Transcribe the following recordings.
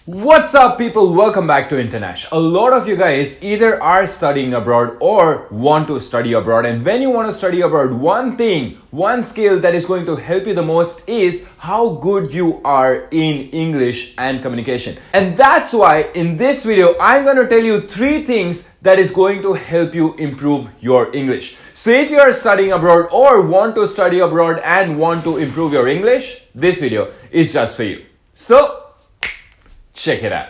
What's up, people? Welcome back to Internash. A lot of you guys either are studying abroad or want to study abroad, and when you want to study abroad, one skill that is going to help you the most is how good you are in English and communication. And that's why in this video I'm going to tell you 3 things that is going to help you improve your English. So if you are studying abroad or want to study abroad and want to improve your English, this video is just for you. So check it out.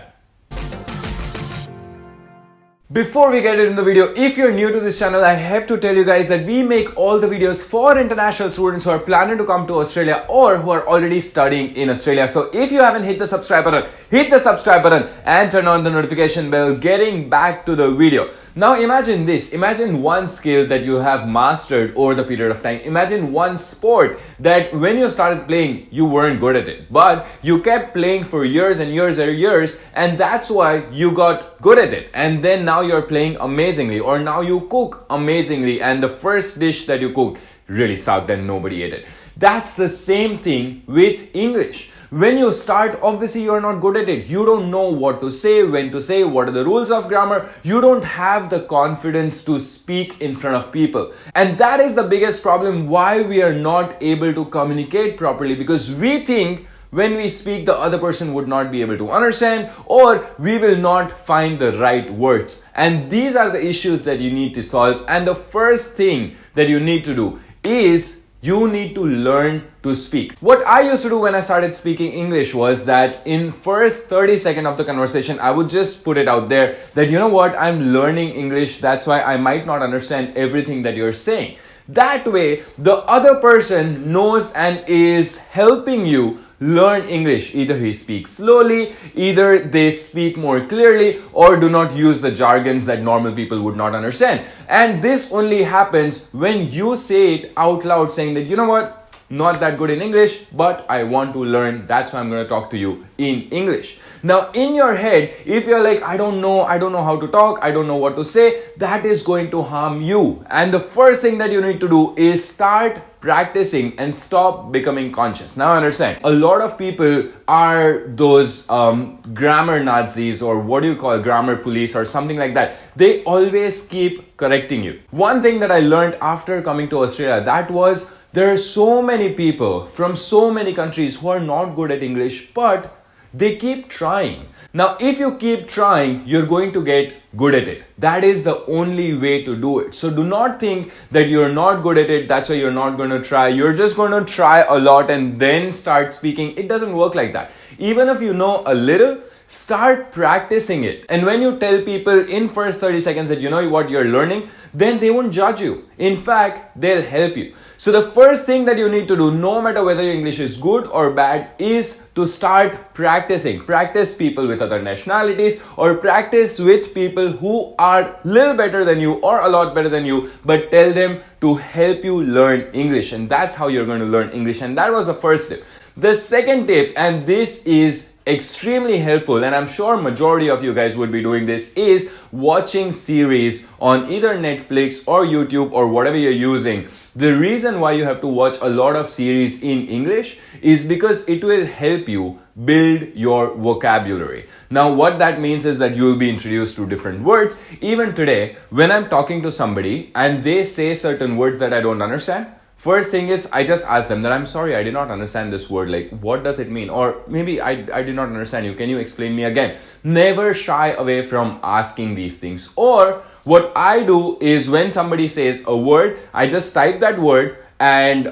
Before we get into the video, if you're new to this channel, I have to tell you guys that we make all the videos for international students who are planning to come to Australia or who are already studying in Australia. So if you haven't hit the subscribe button, hit the subscribe button and turn on the notification bell. Getting back to the video. Now imagine this. Imagine one skill that you have mastered over the period of time. Imagine one sport that when you started playing, you weren't good at it. But you kept playing for years and years and years, and that's why you got good at it. And then now you're playing amazingly, or now you cook amazingly, and the first dish that you cooked really sucked and nobody ate it. That's the same thing with English. When you start, obviously you're not good at it. You don't know what to say, when to say, what are the rules of grammar. You don't have the confidence to speak in front of people. And that is the biggest problem why we are not able to communicate properly, because we think when we speak, the other person would not be able to understand, or we will not find the right words. And these are the issues that you need to solve. And the first thing that you need to do is you need to learn to speak. What I used to do when I started speaking English was that in first 30 seconds of the conversation, I would just put it out there that, you know what, I'm learning English. That's why I might not understand everything that you're saying. That way, the other person knows and is helping you learn English. Either he speaks slowly, either they speak more clearly, or do not use the jargons that normal people would not understand. And this only happens when you say it out loud, saying that, you know what, not that good in English, but I want to learn. That's why I'm going to talk to you in English. Now, in your head, if you're like, I don't know how to talk, I don't know what to say, that is going to harm you. And the first thing that you need to do is start practicing and stop becoming conscious. Now understand, a lot of people are those grammar Nazis, or what do you call grammar police or something like that. They always keep correcting you. One thing that I learned after coming to Australia, that was there are so many people from so many countries who are not good at English, but they keep trying. Now, if you keep trying, you're going to get good at it. That is the only way to do it. So do not think that you're not good at it, that's why you're not going to try. You're just going to try a lot and then start speaking. It doesn't work like that. Even if you know a little, start practicing it. And when you tell people in first 30 seconds that you know what you're learning, then they won't judge you. In fact, they'll help you. So the first thing that you need to do, no matter whether your English is good or bad, is to start practicing. Practice people with other nationalities, or practice with people who are little better than you or a lot better than you, but tell them to help you learn English. And that's how you're going to learn English. And that was the first tip. The second tip, and this is extremely helpful, and I'm sure majority of you guys would be doing this, is watching series on either Netflix or YouTube or whatever you're using. The reason why you have to watch a lot of series in English is because it will help you build your vocabulary. Now, what that means is that you will be introduced to different words. Even today, when I'm talking to somebody and they say certain words that I don't understand, first thing is I just ask them that I'm sorry, I did not understand this word. Like, what does it mean? Or maybe I did not understand you. Can you explain me again? Never shy away from asking these things. Or what I do is when somebody says a word, I just type that word and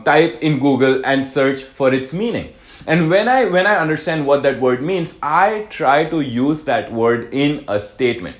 type in Google and search for its meaning. And when I understand what that word means, I try to use that word in a statement.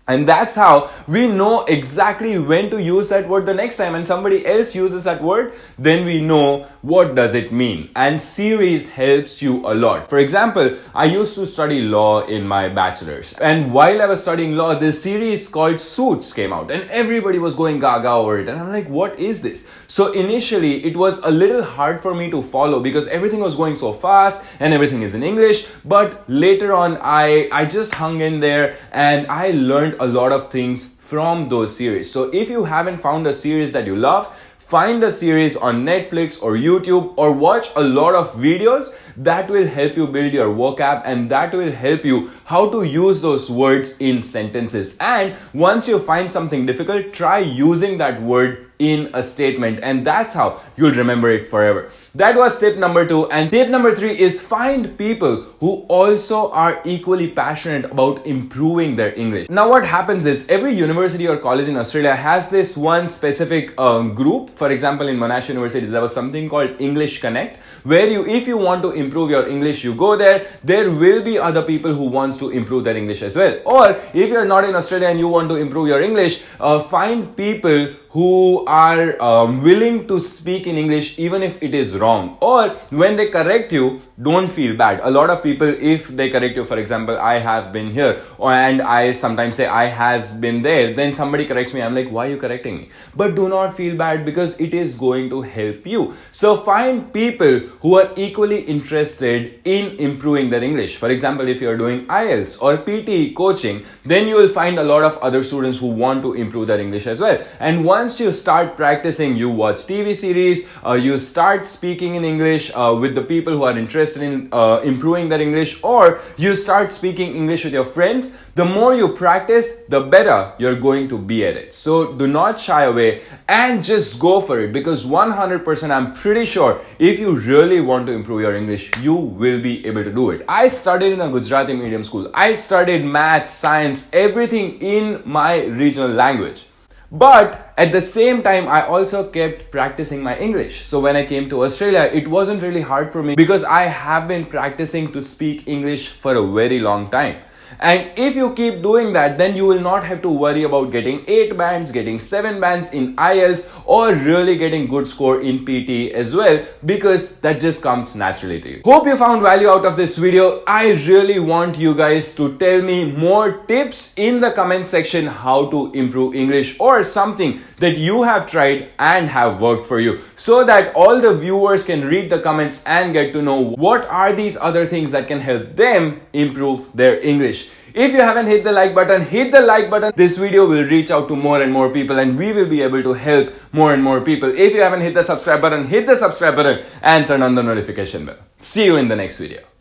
And that's how we know exactly when to use that word the next time. And somebody else uses that word, then we know what does it mean. And series helps you a lot. For example, I used to study law in my bachelor's. And while I was studying law, this series called Suits came out. And everybody was going gaga over it. And I'm like, what is this? So initially, it was a little hard for me to follow because everything was going so fast and everything is in English. But later on, I just hung in there and I learned a lot of things from those series. So if you haven't found a series that you love, find a series on Netflix or YouTube or watch a lot of videos that will help you build your vocab, and that will help you how to use those words in sentences. And once you find something difficult, try using that word in a statement, and that's how you'll remember it forever. That was tip number 2. And tip number 3 is find people who also are equally passionate about improving their English. Now what happens is every university or college in Australia has this one specific group. For example, in Monash University there was something called English Connect, where if you want to improve your English, you go there. There will be other people who wants to improve their English as well. Or if you're not in Australia and you want to improve your English, find people who are willing to speak in English even if it is wrong. Or when they correct you, don't feel bad. A lot of people, if they correct you, for example, I have been here and I sometimes say I has been there, then somebody corrects me, I'm like, why are you correcting me? But do not feel bad, because it is going to help you. So find people who are equally interested in improving their English. For example, if you're doing IELTS or PT coaching, then you will find a lot of other students who want to improve their English as well. And once you start practicing, you watch TV series, you start speaking in English with the people who are interested in improving their English, or you start speaking English with your friends, the more you practice, the better you're going to be at it. So do not shy away and just go for it, because 100% I'm pretty sure if you really want to improve your English, you will be able to do it. I studied in a Gujarati medium school. I studied math, science, everything in my regional language. But at the same time, I also kept practicing my English. So when I came to Australia, it wasn't really hard for me because I have been practicing to speak English for a very long time. And if you keep doing that, then you will not have to worry about getting 8 bands, getting 7 bands in IELTS, or really getting good score in PT as well, because that just comes naturally to you. Hope you found value out of this video. I really want you guys to tell me more tips in the comment section how to improve English, or something that you have tried and have worked for you, so that all the viewers can read the comments and get to know what are these other things that can help them improve their English. If you haven't hit the like button, hit the like button. This video will reach out to more and more people, and we will be able to help more and more people. If you haven't hit the subscribe button, hit the subscribe button and turn on the notification bell. See you in the next video.